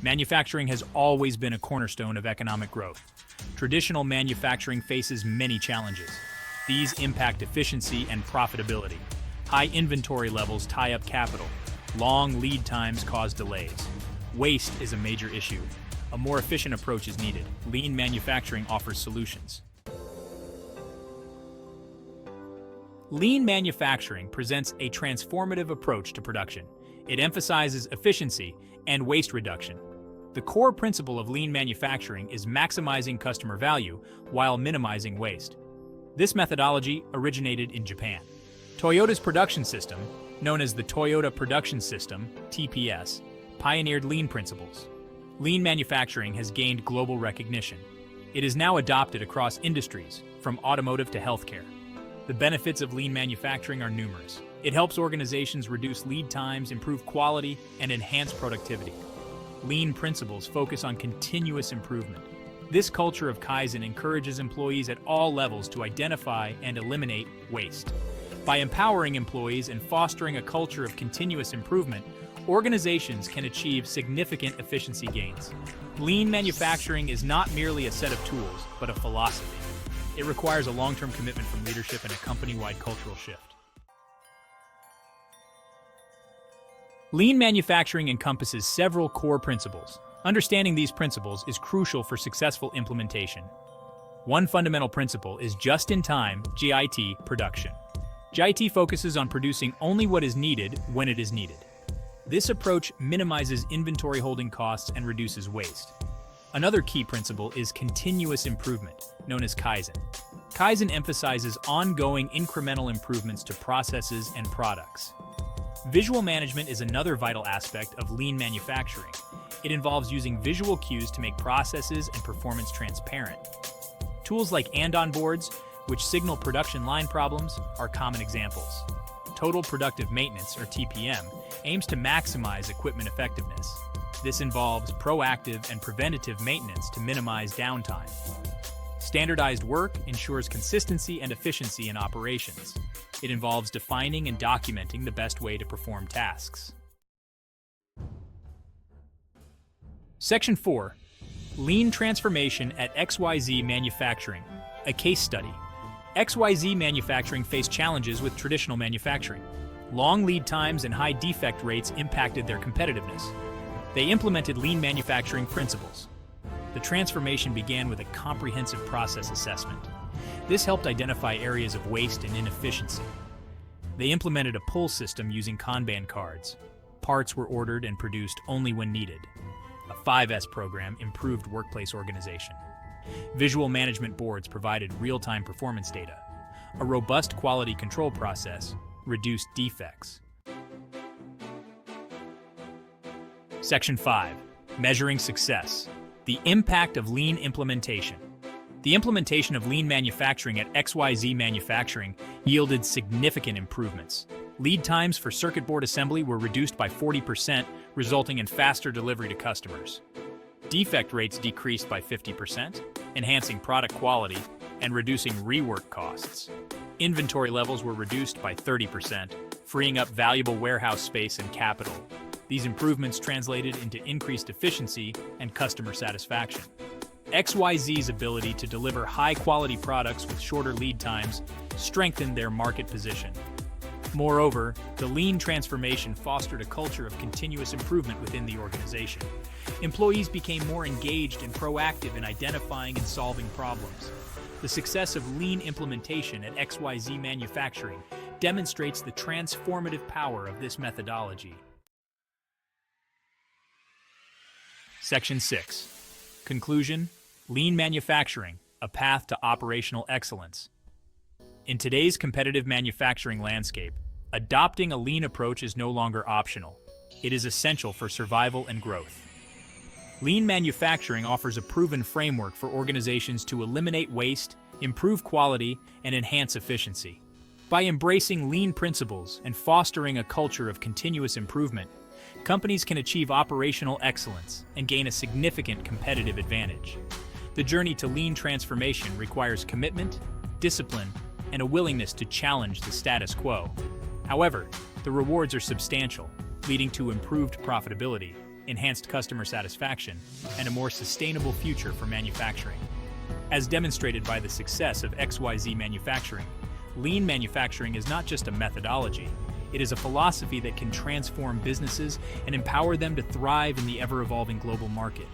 Manufacturing has always been a cornerstone of economic growth. Traditional manufacturing faces many challenges. These impact efficiency and profitability. High inventory levels tie up capital. Long lead times cause delays. Waste is a major issue. A more efficient approach is needed. Lean manufacturing offers solutions. Lean manufacturing presents a transformative approach to production. It emphasizes efficiency and waste reduction. The core principle of lean manufacturing is maximizing customer value while minimizing waste. This methodology originated in Japan. Toyota's production system, known as the Toyota Production System, TPS, pioneered lean principles. Lean manufacturing has gained global recognition. It is now adopted across industries, from automotive to healthcare. The benefits of lean manufacturing are numerous. It helps organizations reduce lead times, improve quality, and enhance productivity. Lean principles focus on continuous improvement. This culture of kaizen encourages employees at all levels to identify and eliminate waste. By empowering employees and fostering a culture of continuous improvement, organizations can achieve significant efficiency gains. Lean manufacturing is not merely a set of tools, but a philosophy. It requires a long-term commitment from leadership and a company-wide cultural shift. Lean manufacturing encompasses several core principles. Understanding these principles is crucial for successful implementation. One fundamental principle is just-in-time (JIT) production. JIT focuses on producing only what is needed when it is needed. This approach minimizes inventory holding costs and reduces waste. Another key principle is continuous improvement, known as kaizen. Kaizen emphasizes ongoing incremental improvements to processes and products. Visual management is another vital aspect of lean manufacturing. It involves using visual cues to make processes and performance transparent. Tools like andon boards, which signal production line problems, are common examples. Total productive maintenance, or TPM, aims to maximize equipment effectiveness. This involves proactive and preventative maintenance to minimize downtime. Standardized work ensures consistency and efficiency in operations. It involves defining and documenting the best way to perform tasks. Section 4. Lean Transformation at XYZ Manufacturing, a case study. XYZ Manufacturing faced challenges with traditional manufacturing. Long lead times and high defect rates impacted their competitiveness. They implemented lean manufacturing principles. The transformation began with a comprehensive process assessment. This helped identify areas of waste and inefficiency. They implemented a pull system using Kanban cards. Parts were ordered and produced only when needed. A 5S program improved workplace organization. Visual management boards provided real-time performance data. A robust quality control process reduced defects. Section 5. Measuring success. The impact of lean implementation. The implementation of lean manufacturing at XYZ Manufacturing yielded significant improvements. Lead times for circuit board assembly were reduced by 40%, resulting in faster delivery to customers. Defect rates decreased by 50%, enhancing product quality and reducing rework costs. Inventory levels were reduced by 30%, freeing up valuable warehouse space and capital. These improvements translated into increased efficiency and customer satisfaction. XYZ's ability to deliver high-quality products with shorter lead times strengthened their market position. Moreover, the lean transformation fostered a culture of continuous improvement within the organization. Employees became more engaged and proactive in identifying and solving problems. The success of lean implementation at XYZ Manufacturing demonstrates the transformative power of this methodology. Section 6. Conclusion: Lean manufacturing, a path to operational excellence. In today's competitive manufacturing landscape, adopting a lean approach is no longer optional. It is essential for survival and growth. Lean manufacturing offers a proven framework for organizations to eliminate waste, improve quality, and enhance efficiency. By embracing lean principles and fostering a culture of continuous improvement, companies can achieve operational excellence and gain a significant competitive advantage. The journey to lean transformation requires commitment, discipline, and a willingness to challenge the status quo. However, the rewards are substantial, leading to improved profitability, enhanced customer satisfaction, and a more sustainable future for manufacturing. As demonstrated by the success of XYZ Manufacturing, lean manufacturing is not just a methodology, it is a philosophy that can transform businesses and empower them to thrive in the ever-evolving global market.